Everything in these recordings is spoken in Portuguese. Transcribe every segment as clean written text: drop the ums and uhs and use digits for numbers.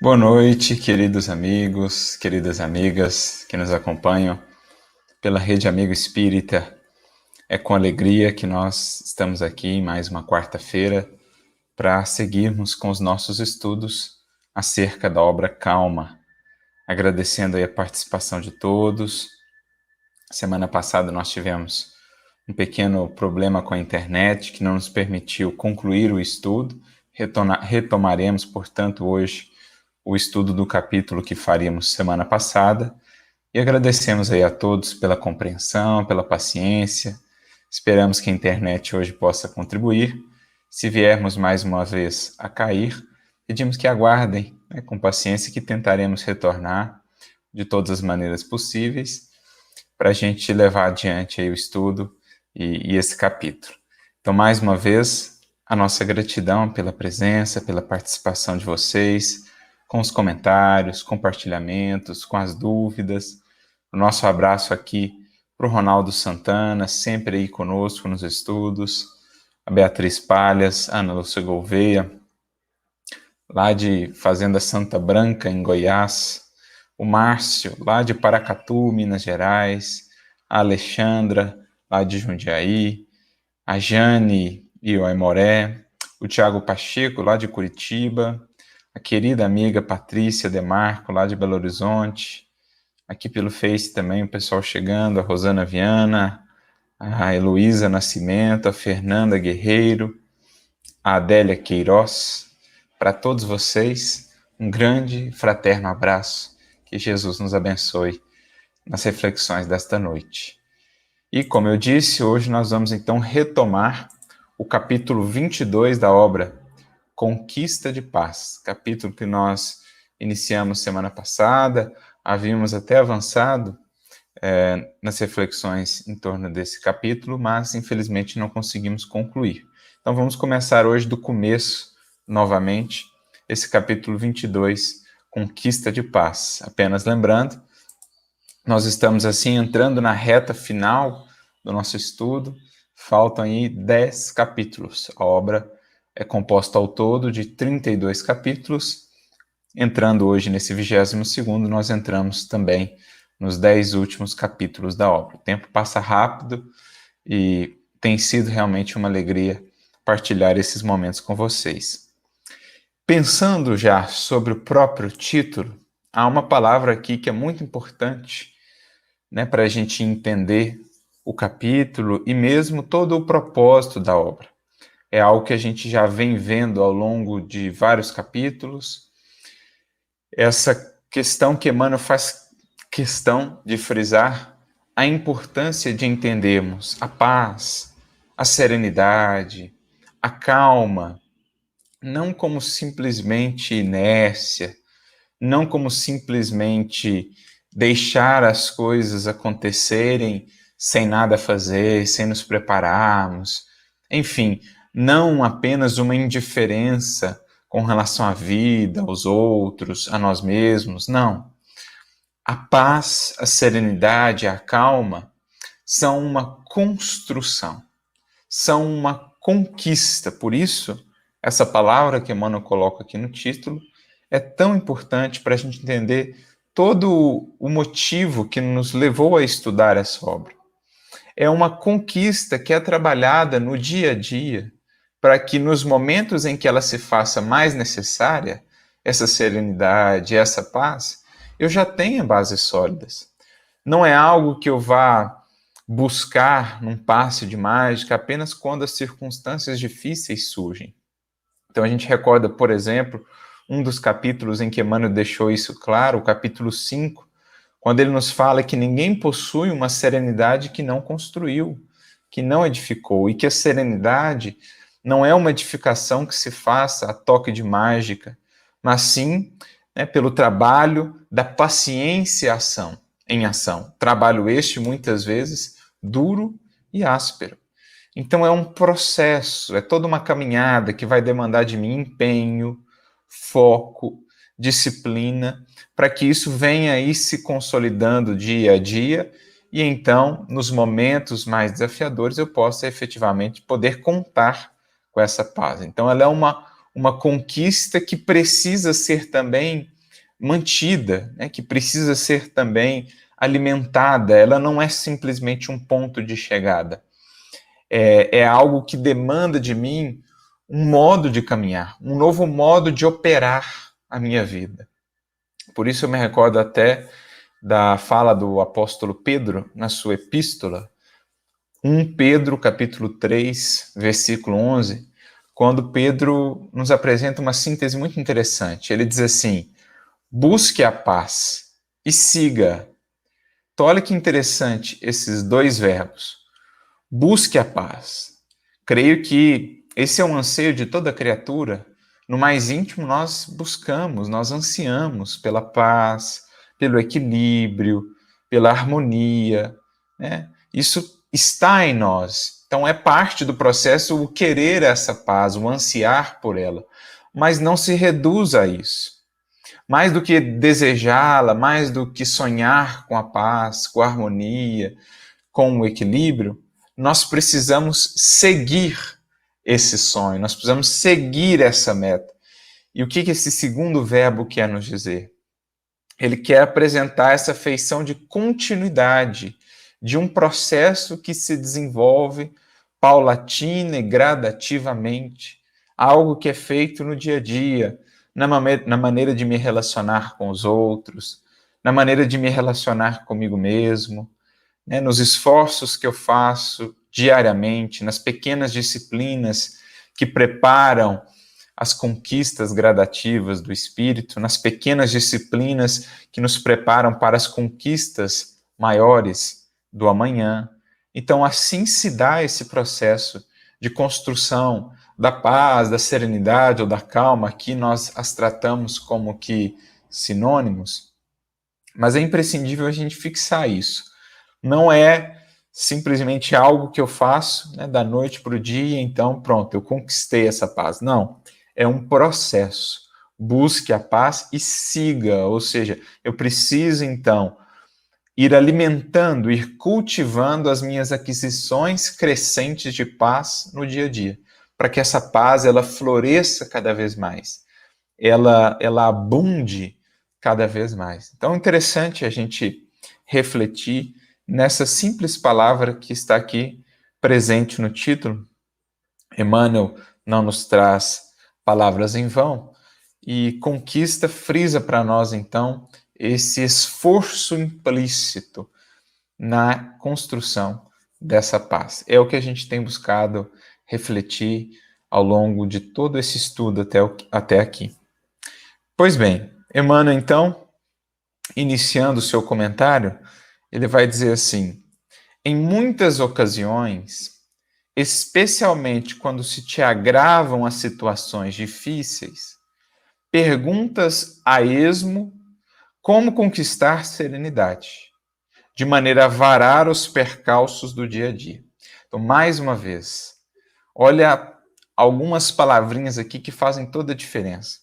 Boa noite, queridos amigos, queridas amigas que nos acompanham pela Rede Amigo Espírita. É com alegria que nós estamos aqui em mais uma quarta-feira para seguirmos com os nossos estudos acerca da obra Calma. Agradecendo aí a participação de todos. Semana passada nós tivemos um pequeno problema com a internet que não nos permitiu concluir o estudo. Retomaremos, portanto, hoje o estudo do capítulo que faríamos semana passada, e agradecemos aí a todos pela compreensão, pela paciência. Esperamos que a internet hoje possa contribuir. Se viermos mais uma vez a cair, pedimos que aguardem, com paciência, que tentaremos retornar de todas as maneiras possíveis para a gente levar adiante aí o estudo e esse capítulo. Então, mais uma vez, a nossa gratidão pela presença, pela participação de vocês, com os comentários, compartilhamentos, com as dúvidas. O nosso abraço aqui para o Ronaldo Santana, sempre aí conosco nos estudos, a Beatriz Palhas, a Ana Lúcia Gouveia, lá de Fazenda Santa Branca, em Goiás, o Márcio, lá de Paracatu, Minas Gerais, a Alexandra, lá de Jundiaí, a Jane e o Aimoré, o Tiago Pacheco, lá de Curitiba, a querida amiga Patrícia Demarco, lá de Belo Horizonte, aqui pelo Face também o pessoal chegando, a Rosana Viana, a Heloísa Nascimento, a Fernanda Guerreiro, a Adélia Queiroz. Para todos vocês, um grande fraterno abraço, que Jesus nos abençoe nas reflexões desta noite. E como eu disse, hoje nós vamos então retomar o capítulo 22 da obra Conquista de Paz, capítulo que nós iniciamos semana passada, havíamos até avançado nas reflexões em torno desse capítulo, mas infelizmente não conseguimos concluir. Então vamos começar hoje do começo, novamente, esse capítulo 22, Conquista de Paz. Apenas lembrando, nós estamos assim entrando na reta final do nosso estudo, faltam aí 10 capítulos, a obra é composta ao todo de 32 capítulos. Entrando hoje nesse 22º, nós entramos também nos 10 últimos capítulos da obra. O tempo passa rápido e tem sido realmente uma alegria partilhar esses momentos com vocês. Pensando já sobre o próprio título, há uma palavra aqui que é muito importante, para a gente entender o capítulo e mesmo todo o propósito da obra. É algo que a gente já vem vendo ao longo de vários capítulos. Essa questão que Emmanuel faz questão de frisar a importância de entendermos a paz, a serenidade, a calma, não como simplesmente inércia, não como simplesmente deixar as coisas acontecerem sem nada fazer, sem nos prepararmos, enfim, não apenas uma indiferença com relação à vida, aos outros, a nós mesmos, não. A paz, a serenidade, a calma são uma construção, são uma conquista. Por isso, essa palavra que Emmanuel coloca aqui no título é tão importante para a gente entender todo o motivo que nos levou a estudar essa obra. É uma conquista que é trabalhada no dia a dia, para que nos momentos em que ela se faça mais necessária, essa serenidade, essa paz, eu já tenha bases sólidas. Não é algo que eu vá buscar num passe de mágica apenas quando as circunstâncias difíceis surgem. Então a gente recorda, por exemplo, um dos capítulos em que Emmanuel deixou isso claro, o capítulo 5, quando ele nos fala que ninguém possui uma serenidade que não construiu, que não edificou, e que a serenidade não é uma edificação que se faça a toque de mágica, mas sim pelo trabalho da paciência em ação. Trabalho este, muitas vezes, duro e áspero. Então é um processo, é toda uma caminhada que vai demandar de mim empenho, foco, disciplina, para que isso venha aí se consolidando dia a dia e então, nos momentos mais desafiadores, eu possa efetivamente poder contar com essa paz. Então ela é uma conquista que precisa ser também mantida, né, que precisa ser também alimentada. Ela não é simplesmente um ponto de chegada. É algo que demanda de mim um modo de caminhar, um novo modo de operar a minha vida. Por isso eu me recordo até da fala do apóstolo Pedro na sua epístola, 1 Pedro, capítulo 3, versículo 11, quando Pedro nos apresenta uma síntese muito interessante. Ele diz assim: busque a paz e siga. Então, olha que interessante esses dois verbos. Busque a paz. Creio que esse é um anseio de toda criatura. No mais íntimo, nós buscamos, nós ansiamos pela paz, pelo equilíbrio, pela harmonia, né? Isso está em nós. Então, é parte do processo o querer essa paz, o ansiar por ela. Mas não se reduz a isso. Mais do que desejá-la, mais do que sonhar com a paz, com a harmonia, com o equilíbrio, nós precisamos seguir esse sonho, nós precisamos seguir essa meta. E o que esse segundo verbo quer nos dizer? Ele quer apresentar essa feição de continuidade, de um processo que se desenvolve paulatina e gradativamente, algo que é feito no dia a dia, na maneira de me relacionar com os outros, na maneira de me relacionar comigo mesmo, né, nos esforços que eu faço diariamente, nas pequenas disciplinas que preparam as conquistas gradativas do espírito, nas pequenas disciplinas que nos preparam para as conquistas maiores do amanhã. Então, assim se dá esse processo de construção da paz, da serenidade ou da calma. Aqui nós as tratamos como que sinônimos, mas é imprescindível a gente fixar isso. Não é simplesmente algo que eu faço, né, da noite para o dia, então pronto, eu conquistei essa paz. Não, é um processo. Busque a paz e siga, ou seja, eu preciso então ir alimentando, ir cultivando as minhas aquisições crescentes de paz no dia a dia, para que essa paz ela floresça cada vez mais, ela abunde cada vez mais. Então é interessante a gente refletir nessa simples palavra que está aqui presente no título. Emmanuel não nos traz palavras em vão, e conquista frisa para nós, então, esse esforço implícito na construção dessa paz. É o que a gente tem buscado refletir ao longo de todo esse estudo até aqui. Pois bem, Emmanuel, então, iniciando o seu comentário, ele vai dizer assim: em muitas ocasiões, especialmente quando se te agravam as situações difíceis, perguntas a esmo como conquistar serenidade, de maneira a varar os percalços do dia a dia. Então, mais uma vez, olha algumas palavrinhas aqui que fazem toda a diferença.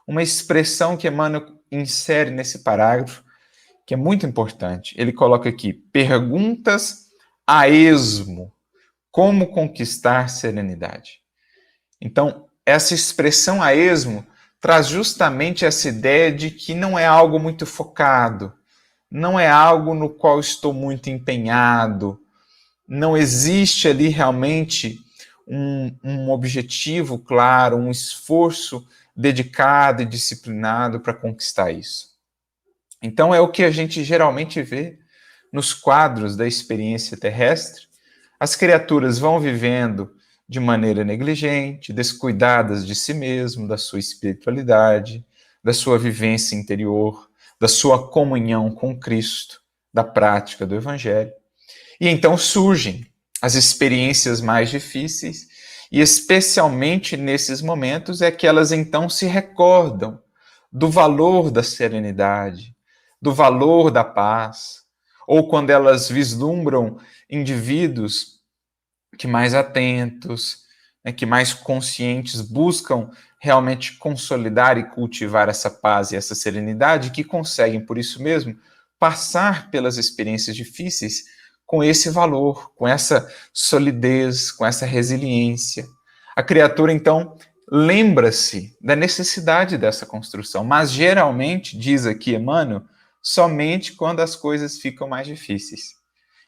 Uma expressão que Emmanuel insere nesse parágrafo, que é muito importante. Ele coloca aqui, perguntas a esmo, como conquistar serenidade. Então, essa expressão a esmo traz justamente essa ideia de que não é algo muito focado, não é algo no qual estou muito empenhado, não existe ali realmente um objetivo claro, um esforço dedicado e disciplinado para conquistar isso. Então é o que a gente geralmente vê nos quadros da experiência terrestre. As criaturas vão vivendo de maneira negligente, descuidadas de si mesmo, da sua espiritualidade, da sua vivência interior, da sua comunhão com Cristo, da prática do Evangelho. E então surgem as experiências mais difíceis, e especialmente nesses momentos é que elas então se recordam do valor da serenidade, do valor da paz, ou quando elas vislumbram indivíduos que mais atentos, né, que mais conscientes buscam realmente consolidar e cultivar essa paz e essa serenidade, que conseguem, por isso mesmo, passar pelas experiências difíceis com esse valor, com essa solidez, com essa resiliência. A criatura, então, lembra-se da necessidade dessa construção, mas geralmente, diz aqui Emmanuel, somente quando as coisas ficam mais difíceis.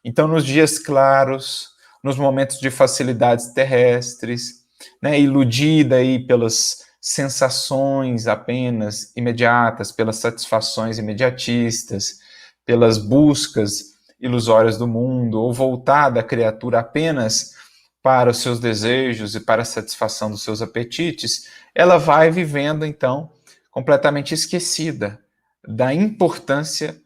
Então, nos dias claros, nos momentos de facilidades terrestres, né, iludida aí pelas sensações apenas imediatas, pelas satisfações imediatistas, pelas buscas ilusórias do mundo, ou voltada a criatura apenas para os seus desejos e para a satisfação dos seus apetites, ela vai vivendo, então, completamente esquecida da importância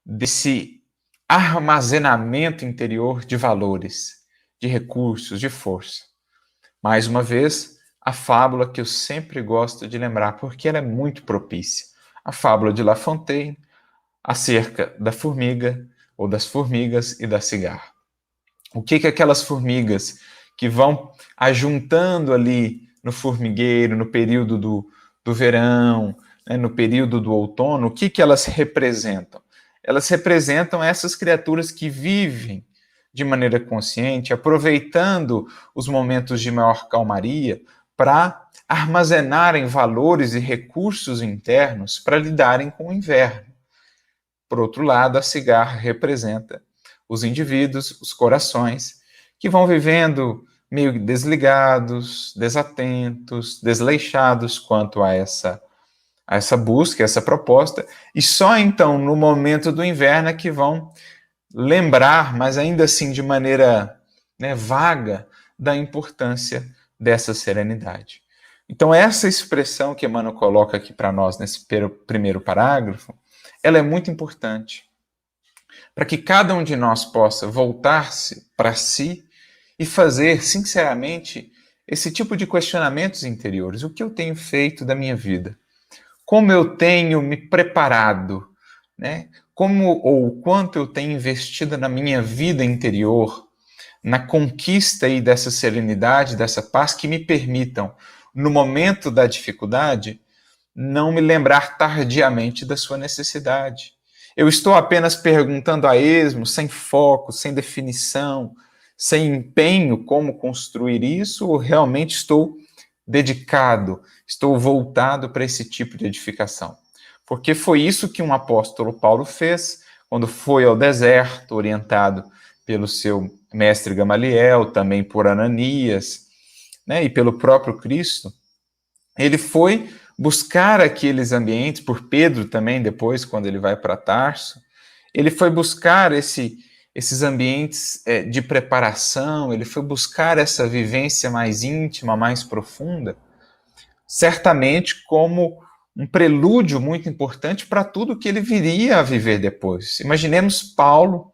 desse armazenamento interior de valores, de recursos, de força. Mais uma vez, a fábula que eu sempre gosto de lembrar, porque ela é muito propícia. A fábula de La Fontaine, acerca da formiga, ou das formigas e da cigarra. O que aquelas formigas que vão ajuntando ali no formigueiro, no período do verão, né, no período do outono, o que elas representam? Elas representam essas criaturas que vivem de maneira consciente, aproveitando os momentos de maior calmaria para armazenarem valores e recursos internos para lidarem com o inverno. Por outro lado, a cigarra representa os indivíduos, os corações, que vão vivendo meio desligados, desatentos, desleixados quanto a essa busca, essa proposta, e só então, no momento do inverno, é que vão lembrar, mas ainda assim de maneira, né, vaga, da importância dessa serenidade. Então, essa expressão que Emmanuel coloca aqui para nós nesse primeiro parágrafo, ela é muito importante para que cada um de nós possa voltar-se para si e fazer, sinceramente, esse tipo de questionamentos interiores. O que eu tenho feito da minha vida? Como eu tenho me preparado, né? Como ou quanto eu tenho investido na minha vida interior, na conquista aí dessa serenidade, dessa paz que me permitam, no momento da dificuldade, não me lembrar tardiamente da sua necessidade. Eu estou apenas perguntando a esmo, sem foco, sem definição, sem empenho como construir isso, ou realmente estou dedicado, estou voltado para esse tipo de edificação? Porque foi isso que um apóstolo Paulo fez quando foi ao deserto, orientado pelo seu mestre Gamaliel, também por Ananias, né, e pelo próprio Cristo. Ele foi buscar aqueles ambientes, por Pedro também, depois, quando ele vai para Tarso, ele foi buscar esses ambientes de preparação, ele foi buscar essa vivência mais íntima, mais profunda, certamente como um prelúdio muito importante para tudo que ele viria a viver depois. Imaginemos Paulo,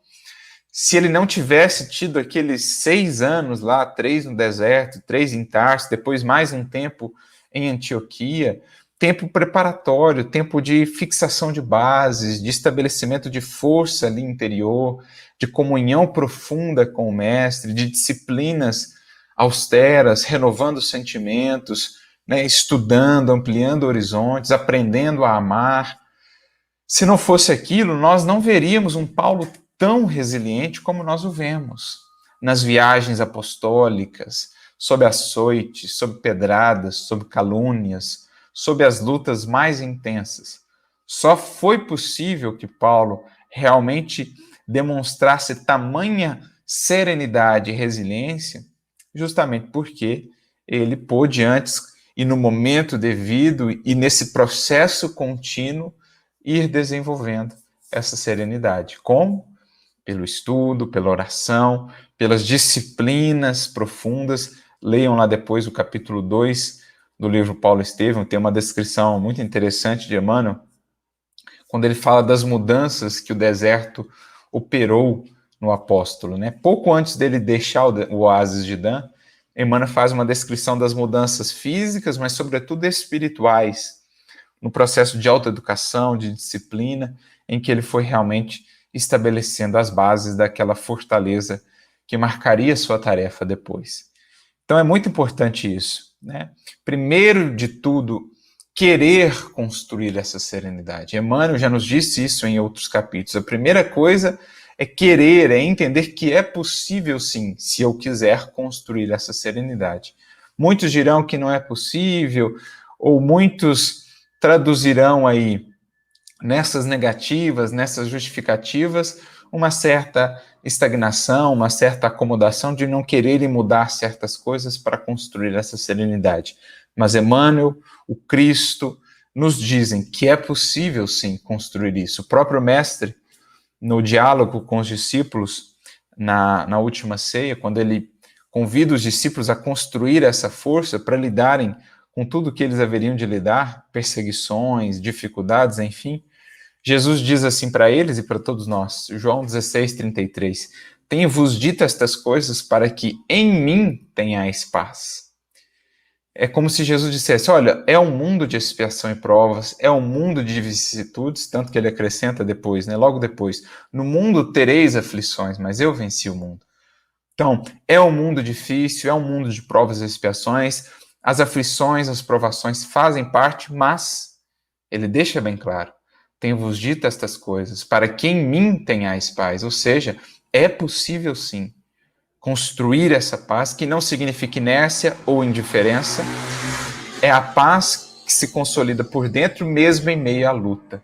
se ele não tivesse tido aqueles 6 anos lá, 3 no deserto, 3 em Tarso, depois mais um tempo em Antioquia, tempo preparatório, tempo de fixação de bases, de estabelecimento de força ali interior, de comunhão profunda com o mestre, de disciplinas austeras, renovando sentimentos, né, estudando, ampliando horizontes, aprendendo a amar. Se não fosse aquilo, nós não veríamos um Paulo tão resiliente como nós o vemos nas viagens apostólicas, sob açoites, sob pedradas, sob calúnias, sob as lutas mais intensas. Só foi possível que Paulo realmente demonstrasse tamanha serenidade e resiliência, justamente porque ele pôde antes, e no momento devido, e nesse processo contínuo, ir desenvolvendo essa serenidade. Como? Pelo estudo, pela oração, pelas disciplinas profundas. Leiam lá depois o capítulo 2 do livro Paulo Estevão, tem uma descrição muito interessante de Emmanuel, quando ele fala das mudanças que o deserto operou no apóstolo, né? Pouco antes dele deixar o oásis de Dan, Emmanuel faz uma descrição das mudanças físicas, mas sobretudo espirituais, no processo de autoeducação, de disciplina, em que ele foi realmente estabelecendo as bases daquela fortaleza que marcaria sua tarefa depois. Então é muito importante isso, né? Primeiro de tudo, querer construir essa serenidade. Emmanuel já nos disse isso em outros capítulos. A primeira coisa é querer, é entender que é possível sim, se eu quiser construir essa serenidade. Muitos dirão que não é possível, ou muitos traduzirão aí nessas negativas, nessas justificativas, uma certa estagnação, uma certa acomodação de não quererem mudar certas coisas para construir essa serenidade. Mas Emmanuel, o Cristo, nos dizem que é possível sim construir isso. O próprio Mestre, no diálogo com os discípulos, na última ceia, quando ele convida os discípulos a construir essa força para lidarem com tudo que eles haveriam de lidar, perseguições, dificuldades, enfim, Jesus diz assim para eles e para todos nós, João 16:33, tenho-vos dito estas coisas para que em mim tenhais paz. É como se Jesus dissesse, olha, é um mundo de expiação e provas, é um mundo de vicissitudes, tanto que ele acrescenta depois, né, logo depois, no mundo tereis aflições, mas eu venci o mundo. Então, é um mundo difícil, é um mundo de provas e expiações, as aflições, as provações fazem parte, mas ele deixa bem claro, tenho-vos dito estas coisas, para que em mim tenhais paz, ou seja, é possível sim construir essa paz, que não significa inércia ou indiferença, é a paz que se consolida por dentro mesmo em meio à luta,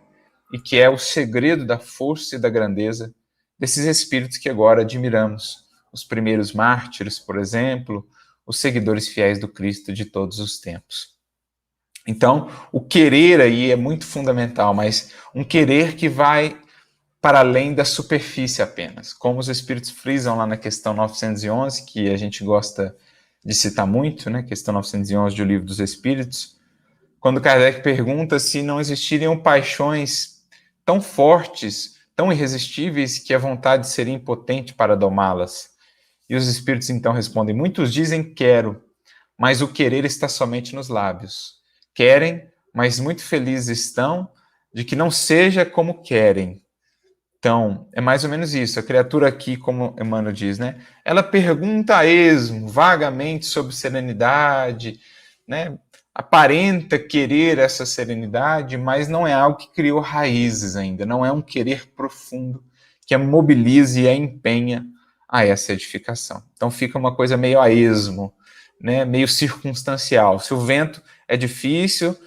e que é o segredo da força e da grandeza desses espíritos que agora admiramos, os primeiros mártires, por exemplo, os seguidores fiéis do Cristo de todos os tempos. Então, o querer aí é muito fundamental, mas um querer que vai para além da superfície apenas. Como os espíritos frisam lá na questão 911, que a gente gosta de citar muito, né? Questão 911 do Livro dos Espíritos, quando Kardec pergunta se não existiriam paixões tão fortes, tão irresistíveis, que a vontade seria impotente para domá-las. E os espíritos então respondem, muitos dizem quero, mas o querer está somente nos lábios. Querem, mas muito felizes estão de que não seja como querem. Então, é mais ou menos isso. A criatura aqui, como Emmanuel diz, né? Ela pergunta a esmo, vagamente, sobre serenidade, né? Aparenta querer essa serenidade, mas não é algo que criou raízes ainda. Não é um querer profundo que a mobilize e a empenha a essa edificação. Então, fica uma coisa meio a esmo, né? Meio circunstancial. Se o vento é difícil,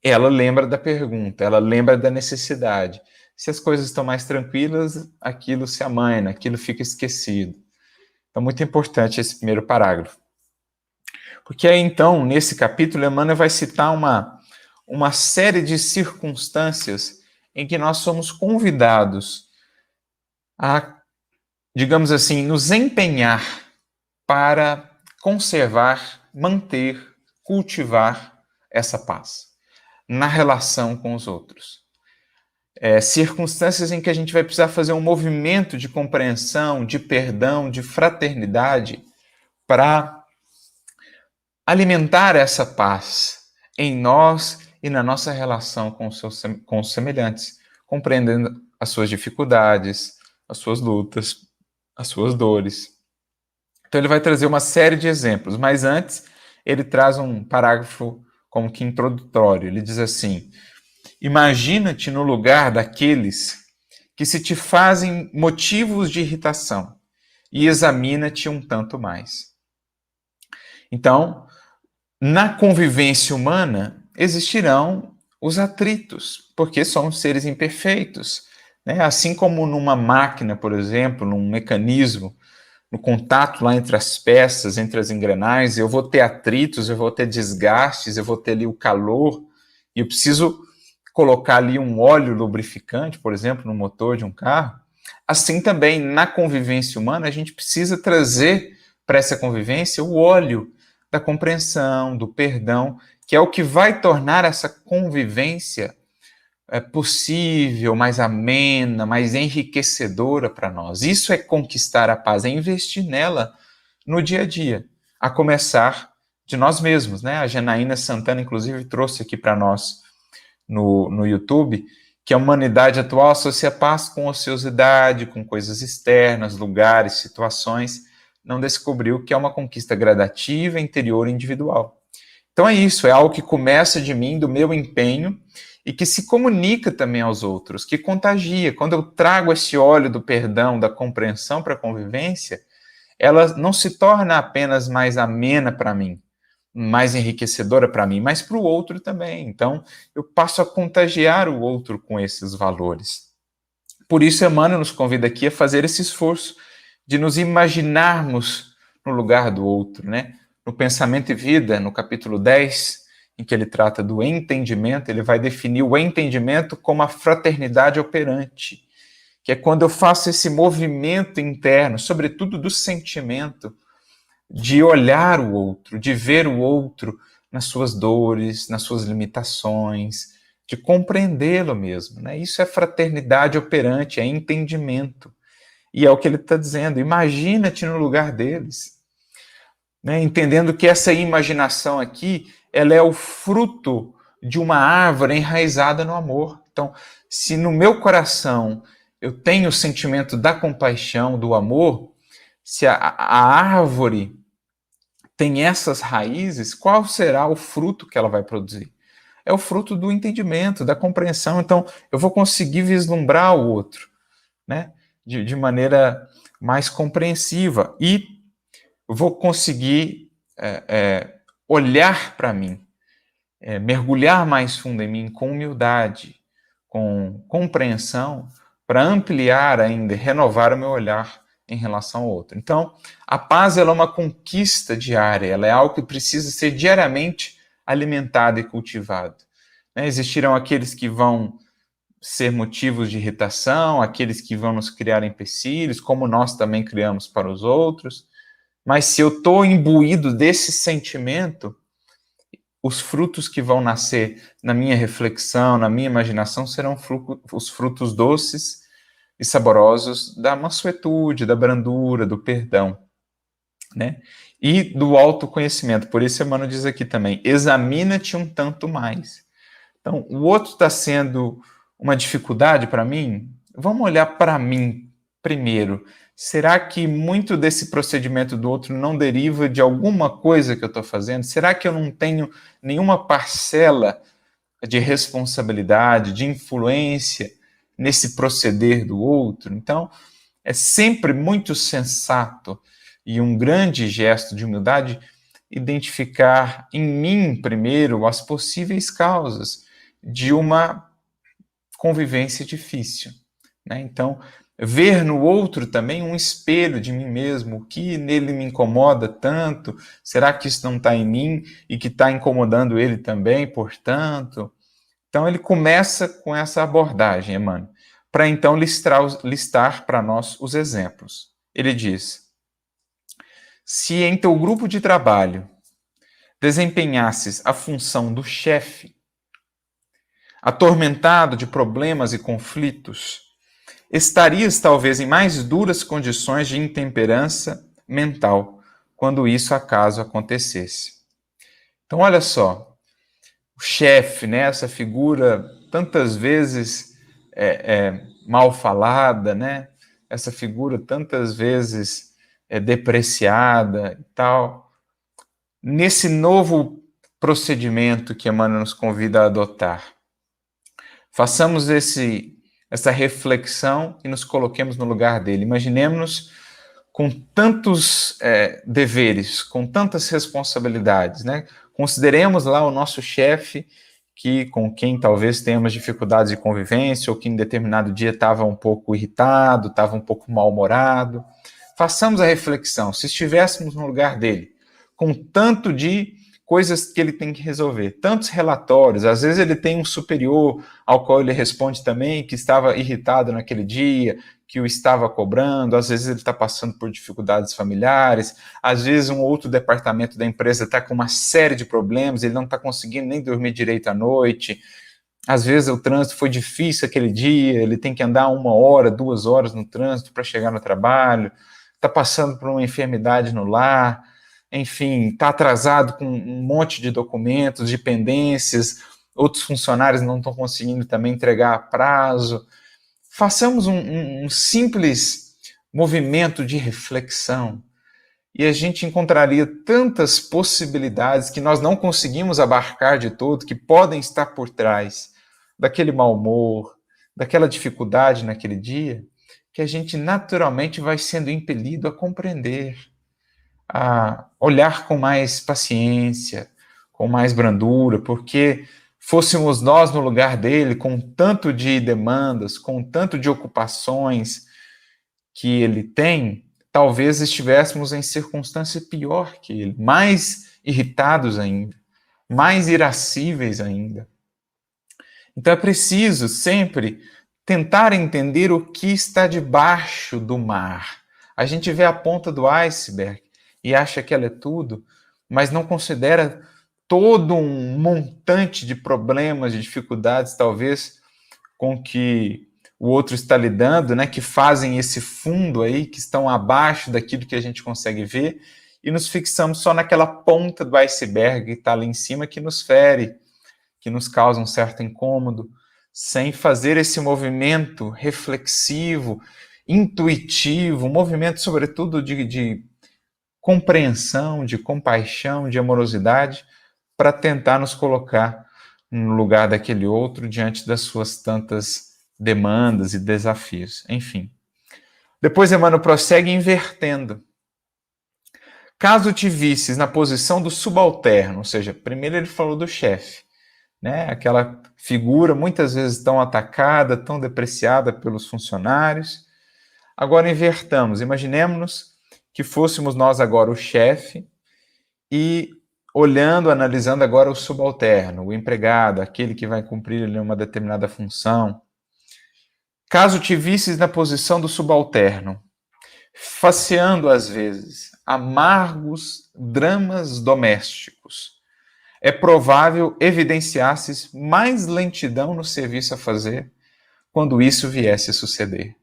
ela lembra da pergunta, ela lembra da necessidade. Se as coisas estão mais tranquilas, aquilo se amaina, aquilo fica esquecido. Então, muito importante esse primeiro parágrafo. Porque aí, então, nesse capítulo, Emmanuel vai citar uma série de circunstâncias em que nós somos convidados a, digamos assim, nos empenhar para conservar, manter, cultivar essa paz na relação com os outros. Circunstâncias em que a gente vai precisar fazer um movimento de compreensão, de perdão, de fraternidade para alimentar essa paz em nós e na nossa relação com os semelhantes, compreendendo as suas dificuldades, as suas lutas, as suas dores. Então ele vai trazer uma série de exemplos, mas antes ele traz um parágrafo como que introdutório. Ele diz assim, imagina-te no lugar daqueles que se te fazem motivos de irritação e examina-te um tanto mais. Então, na convivência humana existirão os atritos, porque somos seres imperfeitos, né? Assim como numa máquina, por exemplo, num mecanismo, no contato lá entre as peças, entre as engrenagens, eu vou ter atritos, eu vou ter desgastes, eu vou ter ali o calor, e eu preciso colocar ali um óleo lubrificante, por exemplo, no motor de um carro. Assim também, na convivência humana, a gente precisa trazer para essa convivência o óleo da compreensão, do perdão, que é o que vai tornar essa convivência possível, mais amena, mais enriquecedora para nós. Isso é conquistar a paz, é investir nela no dia a dia, a começar de nós mesmos, né? A Janaína Santana, inclusive, trouxe aqui para nós no YouTube, que a humanidade atual associa paz com ociosidade, com coisas externas, lugares, situações, não descobriu que é uma conquista gradativa, interior e individual. Então é isso, é algo que começa de mim, do meu empenho, e que se comunica também aos outros, que contagia. Quando eu trago esse óleo do perdão, da compreensão para a convivência, ela não se torna apenas mais amena para mim, mais enriquecedora para mim, mas para o outro também. Então, eu passo a contagiar o outro com esses valores. Por isso, Emmanuel nos convida aqui a fazer esse esforço de nos imaginarmos no lugar do outro, né? No Pensamento e Vida, no capítulo 10, em que ele trata do entendimento, ele vai definir o entendimento como a fraternidade operante, que é quando eu faço esse movimento interno, sobretudo do sentimento, de olhar o outro, de ver o outro nas suas dores, nas suas limitações, de compreendê-lo mesmo, né? Isso é fraternidade operante, é entendimento. E é o que ele está dizendo, imagina-te no lugar deles, né? Entendendo que essa imaginação aqui, ela é o fruto de uma árvore enraizada no amor. Então, se no meu coração eu tenho o sentimento da compaixão, do amor, se a árvore tem essas raízes, qual será o fruto que ela vai produzir? É o fruto do entendimento, da compreensão. Então, eu vou conseguir vislumbrar o outro, né? De maneira mais compreensiva. E vou conseguir olhar para mim, mergulhar mais fundo em mim com humildade, com compreensão, para ampliar ainda, renovar o meu olhar em relação ao outro. Então, a paz ela é uma conquista diária, ela é algo que precisa ser diariamente alimentado e cultivado. Né? Existirão aqueles que vão ser motivos de irritação, aqueles que vão nos criar empecilhos, como nós também criamos para os outros, mas se eu estou imbuído desse sentimento, os frutos que vão nascer na minha reflexão, na minha imaginação, serão os frutos doces e saborosos da mansuetude, da brandura, do perdão, né? E do autoconhecimento. Por isso, Emmanuel diz aqui também, examina-te um tanto mais. Então, o outro está sendo uma dificuldade para mim? Vamos olhar para mim primeiro. Será que muito desse procedimento do outro não deriva de alguma coisa que eu estou fazendo? Será que eu não tenho nenhuma parcela de responsabilidade, de influência nesse proceder do outro? Então, é sempre muito sensato e um grande gesto de humildade identificar em mim primeiro as possíveis causas de uma convivência difícil, né? Então, ver no outro também um espelho de mim mesmo, o que nele me incomoda tanto, será que isso não está em mim e que está incomodando ele também, portanto? Então, ele começa com essa abordagem, Emmanuel, para então listar para nós os exemplos. Ele diz, se em teu grupo de trabalho desempenhasses a função do chefe, atormentado de problemas e conflitos, estarias talvez em mais duras condições de intemperança mental quando isso acaso acontecesse. Então, olha só, o chefe, né, essa figura tantas vezes mal falada, né, essa figura tantas vezes depreciada e tal, nesse novo procedimento que Emmanuel nos convida a adotar, façamos essa reflexão e nos coloquemos no lugar dele. Imaginemos-nos com tantos deveres, com tantas responsabilidades, né? Consideremos lá o nosso chefe, com quem talvez tenhamos dificuldades de convivência, ou que em determinado dia estava um pouco irritado, estava um pouco mal-humorado. Façamos a reflexão, se estivéssemos no lugar dele, com tanto de coisas que ele tem que resolver, tantos relatórios, às vezes ele tem um superior ao qual ele responde também, que estava irritado naquele dia, que o estava cobrando, às vezes ele está passando por dificuldades familiares, às vezes um outro departamento da empresa está com uma série de problemas, ele não está conseguindo nem dormir direito à noite, às vezes o trânsito foi difícil aquele dia, ele tem que andar 1 hora, 2 horas no trânsito para chegar no trabalho, está passando por uma enfermidade no lar, enfim, está atrasado com um monte de documentos, de pendências, outros funcionários não estão conseguindo também entregar a prazo. Façamos um simples movimento de reflexão e a gente encontraria tantas possibilidades que nós não conseguimos abarcar de todo, que podem estar por trás daquele mau humor, daquela dificuldade naquele dia, que a gente naturalmente vai sendo impelido a compreender, a olhar com mais paciência, com mais brandura, porque fôssemos nós no lugar dele, com tanto de demandas, com tanto de ocupações que ele tem, talvez estivéssemos em circunstância pior que ele, mais irritados ainda, mais irascíveis ainda. Então é preciso sempre tentar entender o que está debaixo do mar. A gente vê a ponta do iceberg e acha que ela é tudo, mas não considera todo um montante de problemas, de dificuldades, talvez, com que o outro está lidando, né, que fazem esse fundo aí, que estão abaixo daquilo que a gente consegue ver, e nos fixamos só naquela ponta do iceberg que está ali em cima, que nos fere, que nos causa um certo incômodo, sem fazer esse movimento reflexivo, intuitivo, um movimento, sobretudo, de compreensão, de compaixão, de amorosidade, para tentar nos colocar no lugar daquele outro diante das suas tantas demandas e desafios. Enfim. Depois Emmanuel prossegue invertendo. Caso te visses na posição do subalterno, ou seja, primeiro ele falou do chefe, né? Aquela figura muitas vezes tão atacada, tão depreciada pelos funcionários. Agora invertamos, imaginemos que fôssemos nós agora o chefe e olhando, analisando agora o subalterno, o empregado, aquele que vai cumprir ali uma determinada função. Caso te visses na posição do subalterno, faceando às vezes amargos dramas domésticos, é provável evidenciasses mais lentidão no serviço a fazer quando isso viesse a suceder.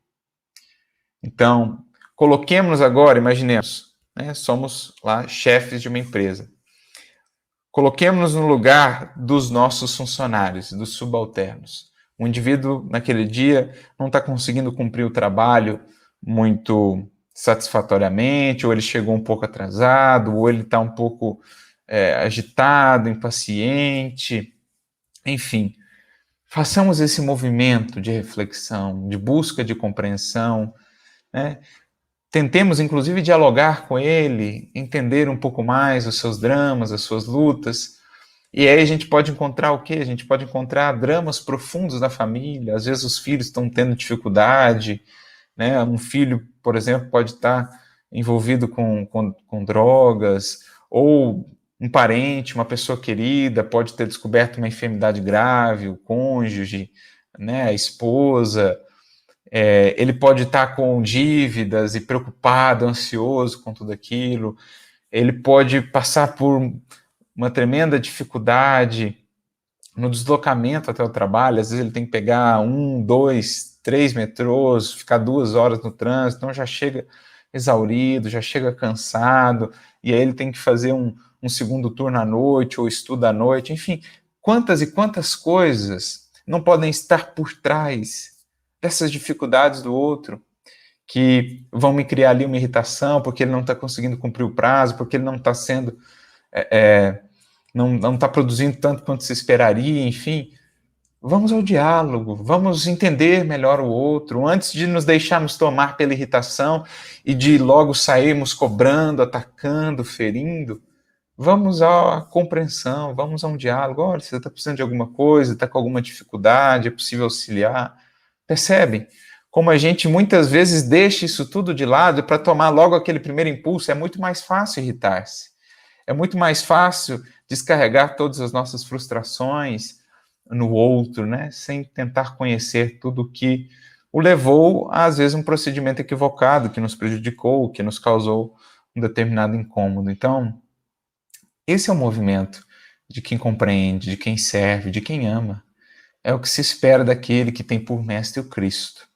Então, coloquemos agora, imaginemos, né, somos lá chefes de uma empresa. Coloquemos-nos no lugar dos nossos funcionários, dos subalternos. O indivíduo, naquele dia, não está conseguindo cumprir o trabalho muito satisfatoriamente, ou ele chegou um pouco atrasado, ou ele está um pouco agitado, impaciente. Enfim, façamos esse movimento de reflexão, de busca de compreensão, né? Tentemos, inclusive, dialogar com ele, entender um pouco mais os seus dramas, as suas lutas. E aí a gente pode encontrar o quê? A gente pode encontrar dramas profundos da família. Às vezes os filhos estão tendo dificuldade, né? Um filho, por exemplo, pode estar envolvido com drogas, ou um parente, uma pessoa querida, pode ter descoberto uma enfermidade grave, o cônjuge, né? A esposa. Ele pode estar com dívidas e preocupado, ansioso com tudo aquilo. Ele pode passar por uma tremenda dificuldade no deslocamento até o trabalho. Às vezes ele tem que pegar 1, 2, 3 metrôs, ficar 2 horas no trânsito, então já chega exaurido, já chega cansado, e aí ele tem que fazer um segundo turno à noite, ou estuda à noite. Enfim, quantas e quantas coisas não podem estar por trás dessas dificuldades do outro, que vão me criar ali uma irritação, porque ele não está conseguindo cumprir o prazo, porque ele não está sendo, não está produzindo tanto quanto se esperaria, enfim. Vamos ao diálogo, vamos entender melhor o outro, antes de nos deixarmos tomar pela irritação e de logo sairmos cobrando, atacando, ferindo. Vamos à compreensão, vamos a um diálogo. Olha, você está precisando de alguma coisa, está com alguma dificuldade, é possível auxiliar. Percebem? Como a gente muitas vezes deixa isso tudo de lado para tomar logo aquele primeiro impulso. É muito mais fácil irritar-se. É muito mais fácil descarregar todas as nossas frustrações no outro, né? Sem tentar conhecer tudo o que o levou a, às vezes, um procedimento equivocado, que nos prejudicou, que nos causou um determinado incômodo. Então, esse é o movimento de quem compreende, de quem serve, de quem ama. É o que se espera daquele que tem por mestre o Cristo,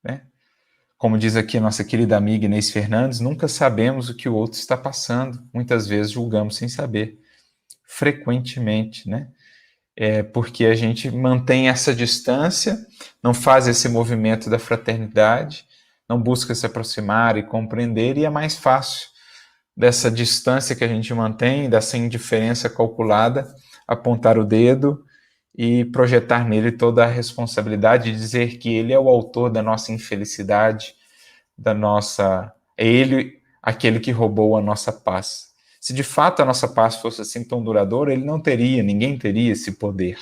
né? Como diz aqui a nossa querida amiga Inês Fernandes, nunca sabemos o que o outro está passando. Muitas vezes julgamos sem saber. Frequentemente, né? Porque a gente mantém essa distância, não faz esse movimento da fraternidade, não busca se aproximar e compreender, e é mais fácil dessa distância que a gente mantém, dessa indiferença calculada, apontar o dedo e projetar nele toda a responsabilidade de dizer que ele é o autor da nossa infelicidade, da nossa... É ele aquele que roubou a nossa paz. Se de fato a nossa paz fosse assim tão duradoura, ele não teria, ninguém teria esse poder.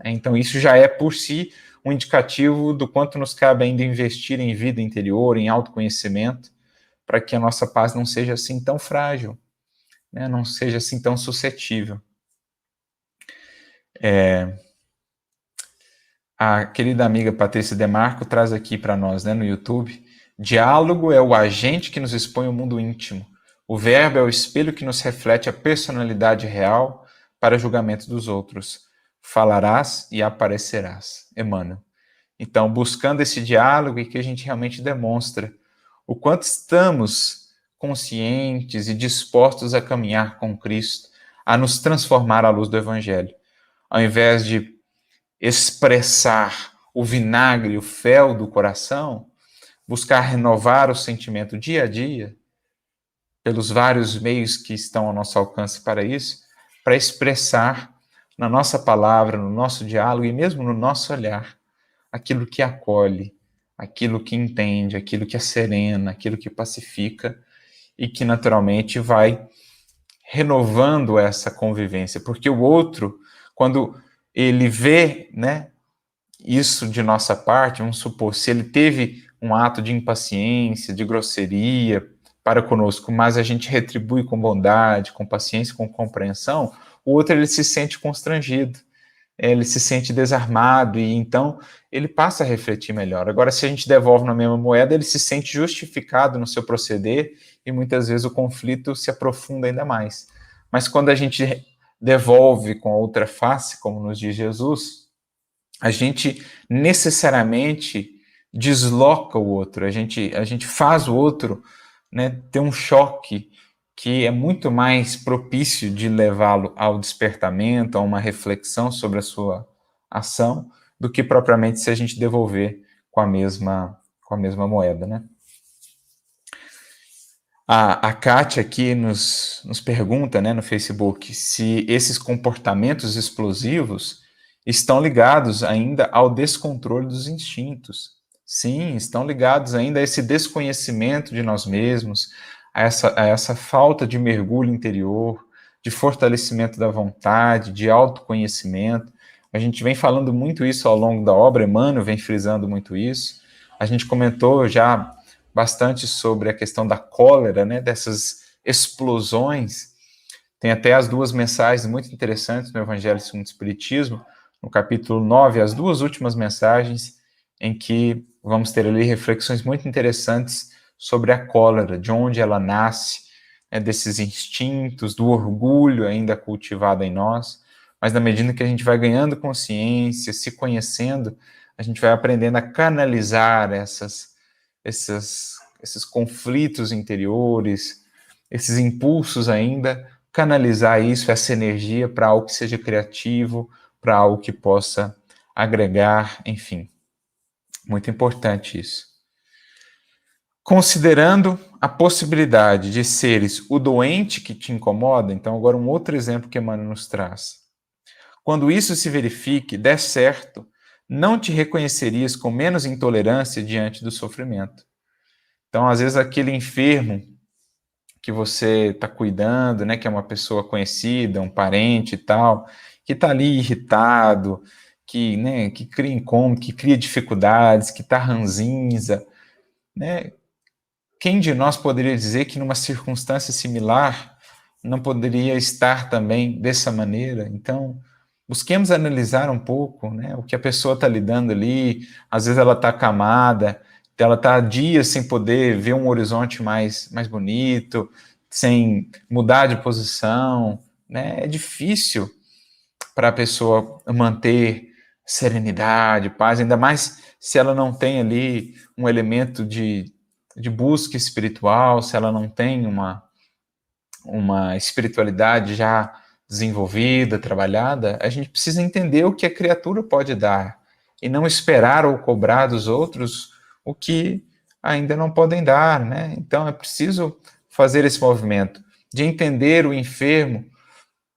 Então isso já é por si um indicativo do quanto nos cabe ainda investir em vida interior, em autoconhecimento, para que a nossa paz não seja assim tão frágil, né? Não seja assim tão suscetível. A querida amiga Patrícia Demarco traz aqui para nós, né, no YouTube: diálogo é o agente que nos expõe o mundo íntimo. O verbo é o espelho que nos reflete a personalidade real para julgamento dos outros. Falarás e aparecerás. Emmanuel. Então, buscando esse diálogo e que a gente realmente demonstra o quanto estamos conscientes e dispostos a caminhar com Cristo, a nos transformar à luz do Evangelho. Ao invés de expressar o vinagre, o fel do coração, buscar renovar o sentimento dia a dia, pelos vários meios que estão ao nosso alcance para isso, para expressar na nossa palavra, no nosso diálogo e mesmo no nosso olhar, aquilo que acolhe, aquilo que entende, aquilo que serena, aquilo que pacifica e que naturalmente vai renovando essa convivência, porque o outro, quando ele vê, né, isso de nossa parte, vamos supor, se ele teve um ato de impaciência, de grosseria para conosco, mas a gente retribui com bondade, com paciência, com compreensão, o outro ele se sente constrangido, ele se sente desarmado e então ele passa a refletir melhor. Agora, se a gente devolve na mesma moeda, ele se sente justificado no seu proceder e muitas vezes o conflito se aprofunda ainda mais. Mas quando a gente devolve com a outra face, como nos diz Jesus, a gente necessariamente desloca o outro, a gente faz o outro, né, ter um choque que é muito mais propício de levá-lo ao despertamento, a uma reflexão sobre a sua ação, do que propriamente se a gente devolver com a mesma moeda, né? A Kátia aqui nos pergunta, né, no Facebook, se esses comportamentos explosivos estão ligados ainda ao descontrole dos instintos. Sim, estão ligados ainda a esse desconhecimento de nós mesmos, a essa falta de mergulho interior, de fortalecimento da vontade, de autoconhecimento. A gente vem falando muito isso ao longo da obra, Emmanuel vem frisando muito isso. A gente comentou já bastante sobre a questão da cólera, né, dessas explosões. Tem até as duas mensagens muito interessantes no Evangelho segundo o Espiritismo, no capítulo 9, as duas últimas mensagens, em que vamos ter ali reflexões muito interessantes sobre a cólera, de onde ela nasce, né, desses instintos, do orgulho ainda cultivado em nós, mas na medida que a gente vai ganhando consciência, se conhecendo, a gente vai aprendendo a canalizar esses conflitos interiores, esses impulsos ainda, canalizar isso, essa energia para algo que seja criativo, para algo que possa agregar, enfim. Muito importante isso. Considerando a possibilidade de seres o doente que te incomoda, então agora um outro exemplo que Emmanuel nos traz. Quando isso se verifique, der certo, não te reconhecerias com menos intolerância diante do sofrimento. Então, às vezes, aquele enfermo que você está cuidando, né, que é uma pessoa conhecida, um parente e tal, que está ali irritado, que, né, que cria incômodo, que cria dificuldades, que está ranzinza, né? Quem de nós poderia dizer que numa circunstância similar não poderia estar também dessa maneira? Então, busquemos analisar um pouco, né, o que a pessoa está lidando ali. Às vezes ela está acamada, ela está dias sem poder ver um horizonte mais bonito, sem mudar de posição, né? É difícil para a pessoa manter serenidade, paz, ainda mais se ela não tem ali um elemento de busca espiritual, se ela não tem uma espiritualidade já desenvolvida, trabalhada. A gente precisa entender o que a criatura pode dar e não esperar ou cobrar dos outros o que ainda não podem dar, né? Então é preciso fazer esse movimento de entender o enfermo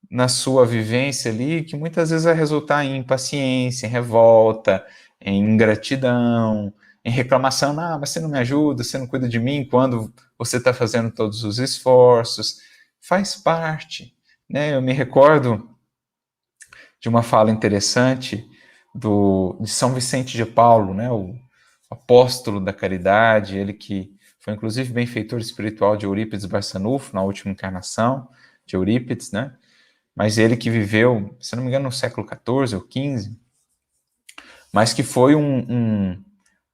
na sua vivência ali, que muitas vezes vai resultar em impaciência, em revolta, em ingratidão, em reclamação, mas você não me ajuda, você não cuida de mim quando você está fazendo todos os esforços. Faz parte, né? Eu me recordo de uma fala interessante de São Vicente de Paulo, né? O apóstolo da caridade, ele que foi inclusive benfeitor espiritual de Eurípides Barçanufo, na última encarnação de Eurípides, né? Mas ele que viveu, se não me engano, no século XIV ou XV, mas que foi um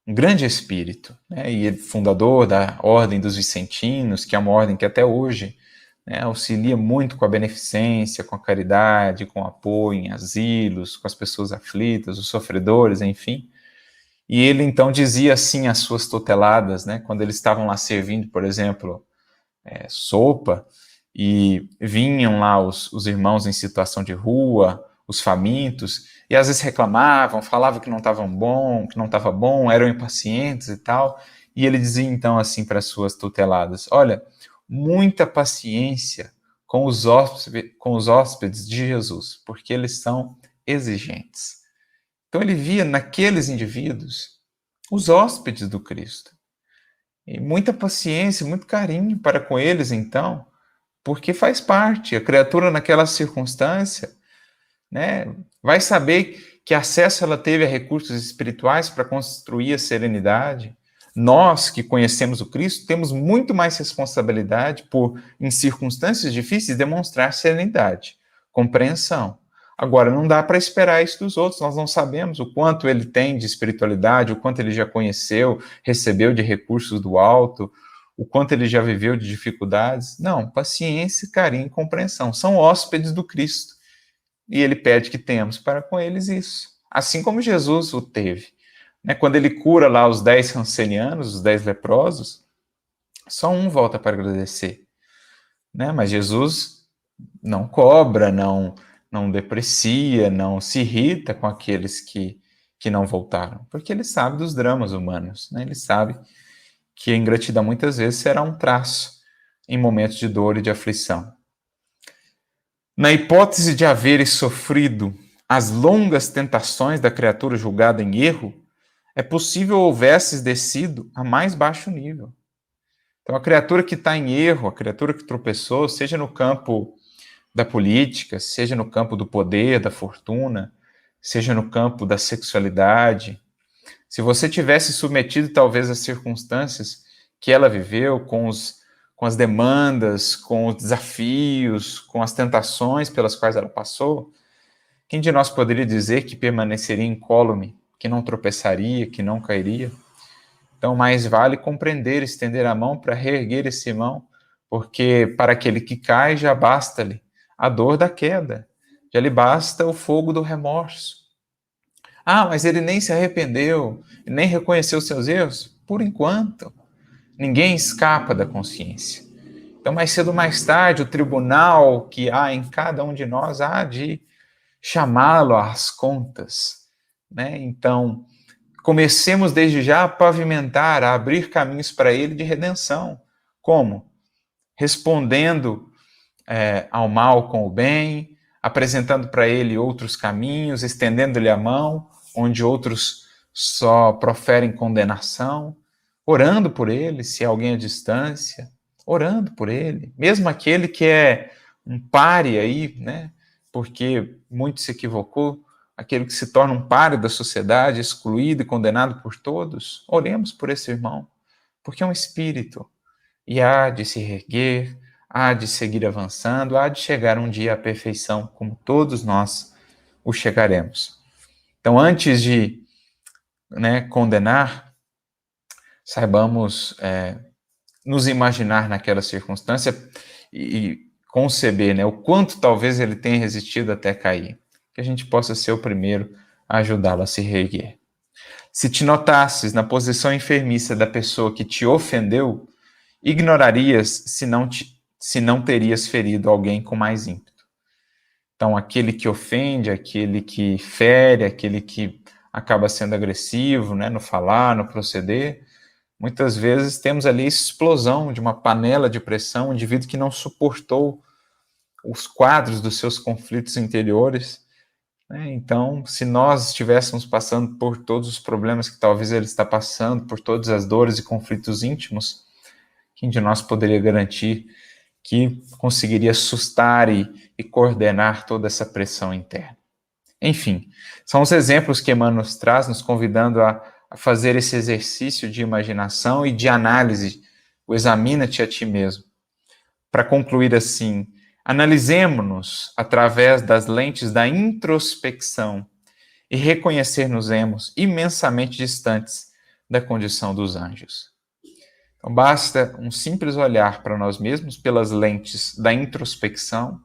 grande espírito, né? E ele fundador da Ordem dos Vicentinos, que é uma ordem que até hoje, né, auxilia muito com a beneficência, com a caridade, com o apoio em asilos, com as pessoas aflitas, os sofredores, enfim. E ele então dizia assim às suas tuteladas, né, quando eles estavam lá servindo, por exemplo, sopa, e vinham lá os irmãos em situação de rua, os famintos, e às vezes reclamavam, falavam que não estavam bom, que não estava bom, eram impacientes e tal. E ele dizia então assim para as suas tuteladas: olha, muita paciência com os hóspedes de Jesus, porque eles são exigentes. Então ele via naqueles indivíduos os hóspedes do Cristo. E muita paciência, muito carinho para com eles, então, porque faz parte. A criatura naquela circunstância, né, vai saber que acesso ela teve a recursos espirituais para construir a serenidade. Nós que conhecemos o Cristo temos muito mais responsabilidade por, em circunstâncias difíceis, demonstrar serenidade, compreensão. Agora, não dá para esperar isso dos outros, nós não sabemos o quanto ele tem de espiritualidade, o quanto ele já conheceu, recebeu de recursos do alto, o quanto ele já viveu de dificuldades. Não, paciência, carinho e compreensão. São hóspedes do Cristo. E ele pede que tenhamos para com eles isso. Assim como Jesus o teve. Né? Quando ele cura lá os 10 cancerianos, os 10 leprosos, só um volta para agradecer. Né? Mas Jesus não cobra, não deprecia, não se irrita com aqueles que não voltaram. Porque ele sabe dos dramas humanos. Né? Ele sabe que a ingratidão muitas vezes será um traço em momentos de dor e de aflição. Na hipótese de haveres sofrido as longas tentações da criatura julgada em erro, é possível houvesses descido a mais baixo nível. Então, a criatura que está em erro, a criatura que tropeçou, seja no campo da política, seja no campo do poder, da fortuna, seja no campo da sexualidade, se você tivesse submetido talvez às circunstâncias que ela viveu, com as demandas, com os desafios, com as tentações pelas quais ela passou, quem de nós poderia dizer que permaneceria incólume, que não tropeçaria, que não cairia? Então, mais vale compreender, estender a mão para reerguer esse irmão, porque para aquele que cai já basta-lhe a dor da queda, já lhe basta o fogo do remorso. Mas ele nem se arrependeu, nem reconheceu seus erros? Por enquanto. Ninguém escapa da consciência. Então, mais cedo ou mais tarde, o tribunal que há em cada um de nós há de chamá-lo às contas. Né? Então, comecemos desde já a pavimentar, a abrir caminhos para ele de redenção. Como? Respondendo ao mal com o bem, apresentando para ele outros caminhos, estendendo-lhe a mão, onde outros só proferem condenação, orando por ele, se alguém à distância, orando por ele, mesmo aquele que é um pária aí, né, porque muito se equivocou, aquele que se torna um pária da sociedade, excluído e condenado por todos, oremos por esse irmão, porque é um espírito, e há de se reerguer, há de seguir avançando, há de chegar um dia à perfeição, como todos nós o chegaremos. Então, antes de condenar, saibamos nos imaginar naquela circunstância e conceber o quanto talvez ele tenha resistido até cair, que a gente possa ser o primeiro a ajudá-lo a se reerguer. Se te notasses na posição enfermiça da pessoa que te ofendeu, ignorarias se não terias ferido alguém com mais ímpeto. Então, aquele que ofende, aquele que fere, aquele que acaba sendo agressivo, no falar, no proceder, muitas vezes temos ali a explosão de uma panela de pressão, um indivíduo que não suportou os quadros dos seus conflitos interiores, né? Então, se nós estivéssemos passando por todos os problemas que talvez ele está passando, por todas as dores e conflitos íntimos, quem de nós poderia garantir que conseguiria sustar e coordenar toda essa pressão interna? Enfim, são os exemplos que Emmanuel nos traz, nos convidando a fazer esse exercício de imaginação e de análise, o examina-te a ti mesmo. Para concluir assim, analisemo-nos através das lentes da introspecção e reconhecer-nos-emos imensamente distantes da condição dos anjos. Então, basta um simples olhar para nós mesmos pelas lentes da introspecção,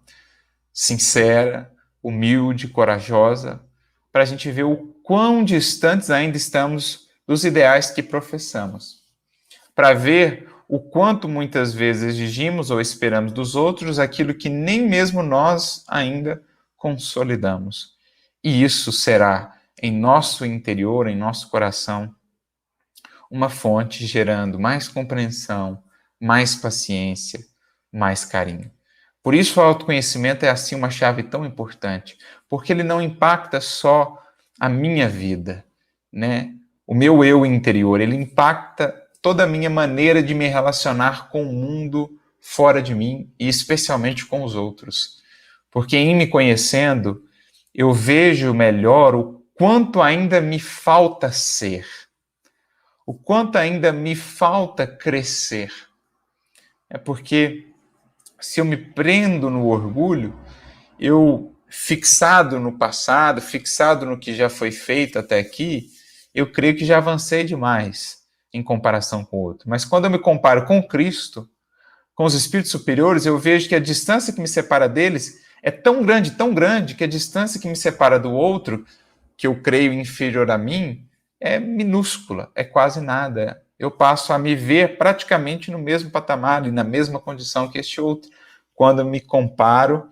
sincera, humilde, corajosa, para a gente ver o quão distantes ainda estamos dos ideais que professamos. Para ver o quanto muitas vezes exigimos ou esperamos dos outros aquilo que nem mesmo nós ainda consolidamos. E isso será, em nosso interior, em nosso coração, uma fonte gerando mais compreensão, mais paciência, mais carinho. Por isso o autoconhecimento é assim uma chave tão importante, porque ele não impacta só a minha vida, né? O meu eu interior, ele impacta toda a minha maneira de me relacionar com o mundo fora de mim e especialmente com os outros. Porque em me conhecendo, eu vejo melhor o quanto ainda me falta ser, o quanto ainda me falta crescer. É porque se eu me prendo no orgulho, eu, fixado no passado, fixado no que já foi feito até aqui, eu creio que já avancei demais em comparação com o outro. Mas quando eu me comparo com Cristo, com os espíritos superiores, eu vejo que a distância que me separa deles é tão grande, que a distância que me separa do outro, que eu creio inferior a mim, é minúscula, é quase nada. Eu passo a me ver praticamente no mesmo patamar e na mesma condição que este outro, quando eu me comparo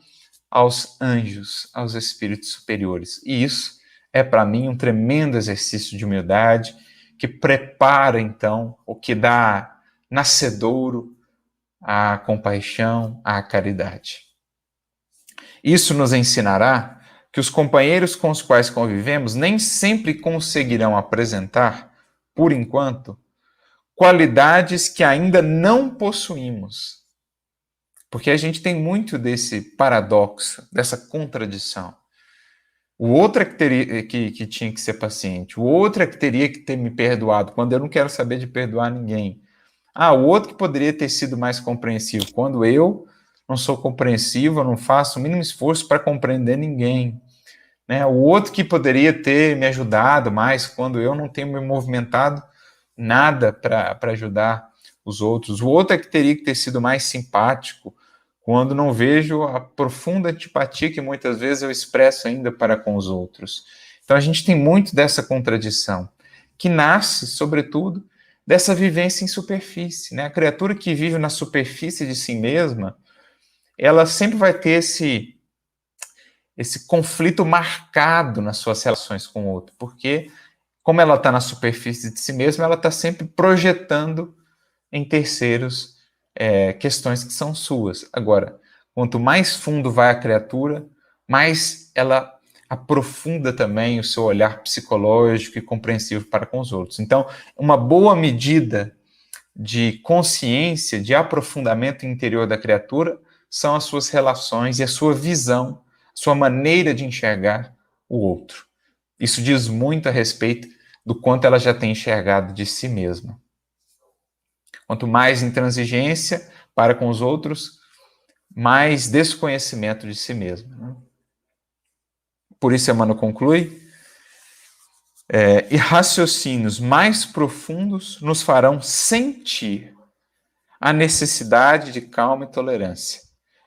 aos anjos, aos espíritos superiores. E isso é para mim um tremendo exercício de humildade que prepara então o que dá nascedouro à compaixão, à caridade. Isso nos ensinará que os companheiros com os quais convivemos nem sempre conseguirão apresentar, por enquanto, qualidades que ainda não possuímos. Porque a gente tem muito desse paradoxo, dessa contradição. O outro é que tinha que ser paciente, o outro é que teria que ter me perdoado, quando eu não quero saber de perdoar ninguém. O outro que poderia ter sido mais compreensivo, quando eu não sou compreensivo, eu não faço o mínimo esforço para compreender ninguém. Né? O outro que poderia ter me ajudado mais, quando eu não tenho me movimentado nada para ajudar os outros. O outro é que teria que ter sido mais simpático, quando não vejo a profunda antipatia que muitas vezes eu expresso ainda para com os outros. Então a gente tem muito dessa contradição, que nasce, sobretudo, dessa vivência em superfície. Né? A criatura que vive na superfície de si mesma, ela sempre vai ter esse conflito marcado nas suas relações com o outro, porque como ela está na superfície de si mesma, ela está sempre projetando em terceiros questões que são suas. Agora, quanto mais fundo vai a criatura, mais ela aprofunda também o seu olhar psicológico e compreensivo para com os outros. Então, uma boa medida de consciência, de aprofundamento interior da criatura, são as suas relações e a sua visão, sua maneira de enxergar o outro. Isso diz muito a respeito do quanto ela já tem enxergado de si mesma. Quanto mais intransigência para com os outros, mais desconhecimento de si mesma. Por isso, Emmanuel conclui, e raciocínios mais profundos nos farão sentir a necessidade de calma e tolerância,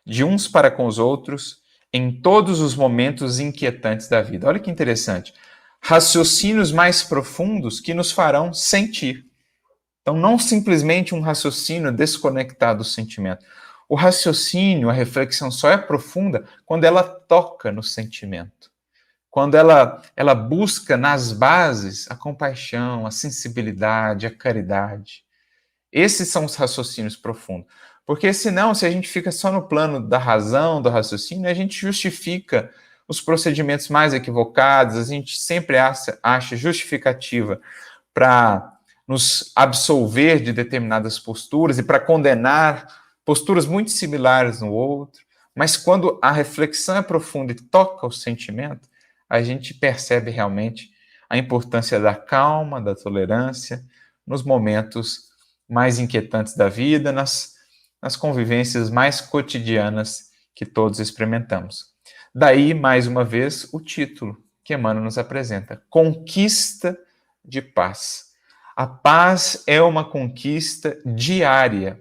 de uns para com os outros, em todos os momentos inquietantes da vida. Olha que interessante. Raciocínios mais profundos que nos farão sentir. Então, não simplesmente um raciocínio desconectado do sentimento. O raciocínio, a reflexão só é profunda quando ela toca no sentimento. Quando ela busca nas bases a compaixão, a sensibilidade, a caridade. Esses são os raciocínios profundos. Porque senão, se a gente fica só no plano da razão, do raciocínio, a gente justifica os procedimentos mais equivocados, a gente sempre acha justificativa para nos absolver de determinadas posturas e para condenar posturas muito similares no outro, mas quando a reflexão é profunda e toca o sentimento, a gente percebe realmente a importância da calma, da tolerância, nos momentos mais inquietantes da vida, nas convivências mais cotidianas que todos experimentamos. Daí, mais uma vez, o título que Emmanuel nos apresenta: Conquista de Paz. A paz é uma conquista diária,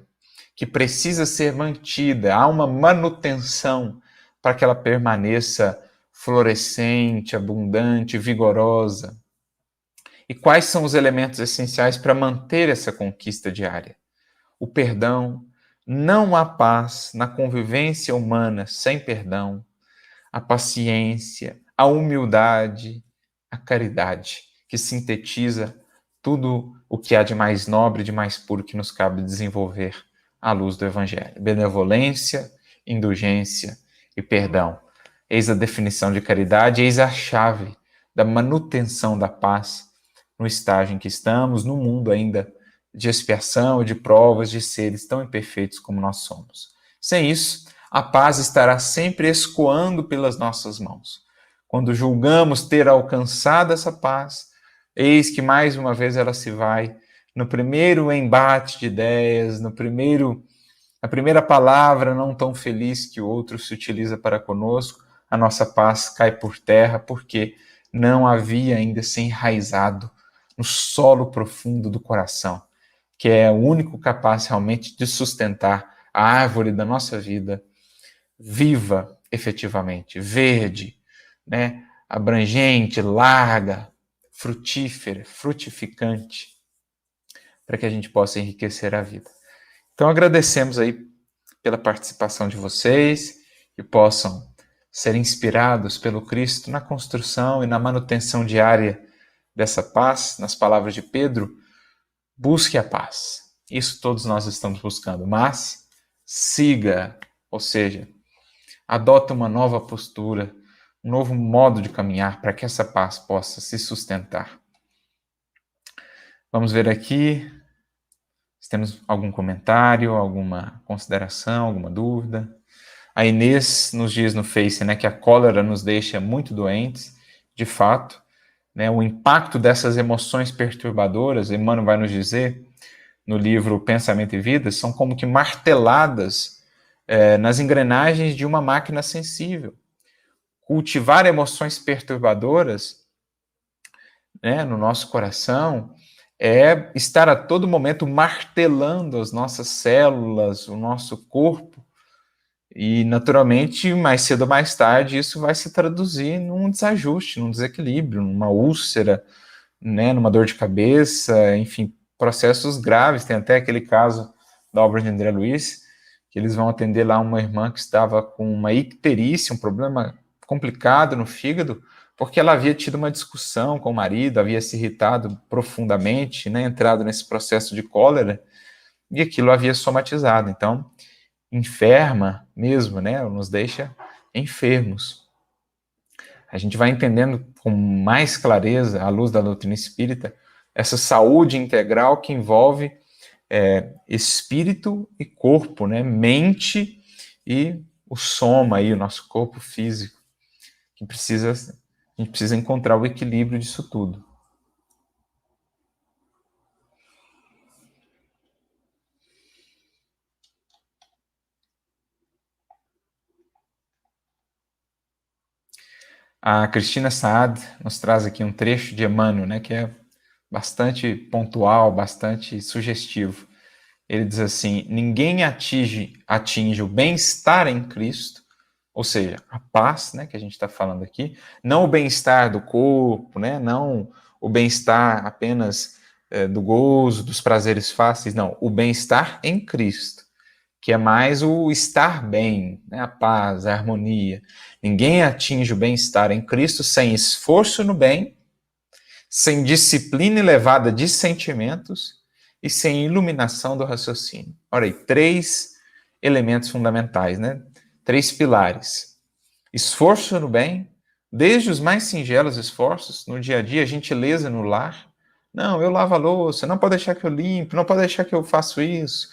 que precisa ser mantida, há uma manutenção para que ela permaneça florescente, abundante, vigorosa. E quais são os elementos essenciais para manter essa conquista diária? O perdão. Não há paz na convivência humana sem perdão. A paciência, a humildade, a caridade, que sintetiza tudo o que há de mais nobre, de mais puro que nos cabe desenvolver à luz do Evangelho. Benevolência, indulgência e perdão. Eis a definição de caridade, eis a chave da manutenção da paz no estágio em que estamos, no mundo ainda de expiação, de provas, de seres tão imperfeitos como nós somos. Sem isso, a paz estará sempre escoando pelas nossas mãos. Quando julgamos ter alcançado essa paz, eis que mais uma vez ela se vai no primeiro embate de ideias, a primeira palavra não tão feliz que o outro se utiliza para conosco, a nossa paz cai por terra porque não havia ainda se enraizado no solo profundo do coração, que é o único capaz realmente de sustentar a árvore da nossa vida viva efetivamente, verde, né? Abrangente, larga, frutífera, frutificante, para que a gente possa enriquecer a vida. Então agradecemos aí pela participação de vocês, que possam ser inspirados pelo Cristo na construção e na manutenção diária dessa paz. Nas palavras de Pedro, busque a paz. Isso todos nós estamos buscando, mas siga, ou seja, adota uma nova postura, um novo modo de caminhar para que essa paz possa se sustentar. Vamos ver aqui se temos algum comentário, alguma consideração, alguma dúvida. A Inês nos diz no Face, né, que a cólera nos deixa muito doentes, de fato. Né, o impacto dessas emoções perturbadoras, Emmanuel vai nos dizer no livro Pensamento e Vida, são como que marteladas nas engrenagens de uma máquina sensível. Cultivar emoções perturbadoras, né, no nosso coração é estar a todo momento martelando as nossas células, o nosso corpo, e naturalmente, mais cedo ou mais tarde, isso vai se traduzir num desajuste, num desequilíbrio, numa úlcera, né, numa dor de cabeça, enfim, processos graves. Tem até aquele caso da obra de André Luiz, que eles vão atender lá uma irmã que estava com uma icterícia, um problema complicado no fígado, porque ela havia tido uma discussão com o marido, havia se irritado profundamente, né, entrado nesse processo de cólera, e aquilo havia somatizado. Então, enferma mesmo, né, nos deixa enfermos. A gente vai entendendo com mais clareza, à luz da doutrina espírita, essa saúde integral que envolve espírito e corpo, né, mente e o soma, aí, o nosso corpo físico, que a gente precisa encontrar o equilíbrio disso tudo. A Cristina Saad nos traz aqui um trecho de Emmanuel, né, que é bastante pontual, bastante sugestivo. Ele diz assim: ninguém atinge o bem-estar em Cristo, ou seja, a paz, né, que a gente está falando aqui, não o bem-estar do corpo, né, não o bem-estar apenas do gozo, dos prazeres fáceis, não, o bem-estar em Cristo, que é mais o estar bem, né, a paz, a harmonia. Ninguém atinge o bem-estar em Cristo sem esforço no bem, sem disciplina elevada de sentimentos e sem iluminação do raciocínio. Ora aí, 3 elementos fundamentais, né? 3 pilares: esforço no bem, Desde os mais singelos esforços no dia a dia, a gentileza no lar. Não, eu lavo a louça, não pode deixar que eu limpo, não pode deixar que eu faço isso.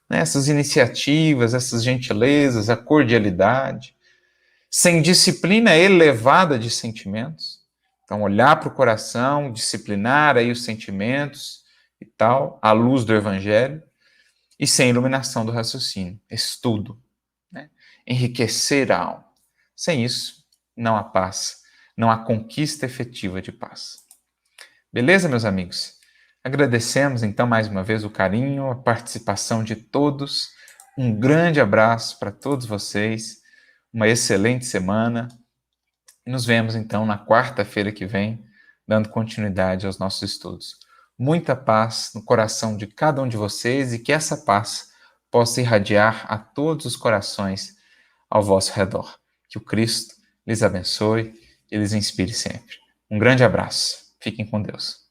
Né? Essas iniciativas, essas gentilezas, a cordialidade. Sem disciplina elevada de sentimentos. Então, olhar para o coração, disciplinar aí os sentimentos e tal, à luz do Evangelho. E sem iluminação do raciocínio, estudo, né? Enriquecer a alma. Sem isso, não há paz, não há conquista efetiva de paz. Beleza, meus amigos? Agradecemos então mais uma vez o carinho, a participação de todos. Um grande abraço para todos vocês, uma excelente semana. Nos vemos então na quarta-feira que vem, dando continuidade aos nossos estudos. Muita paz no coração de cada um de vocês e que essa paz possa irradiar a todos os corações ao vosso redor. Que o Cristo lhes abençoe e lhes inspire sempre. Um grande abraço. Fiquem com Deus.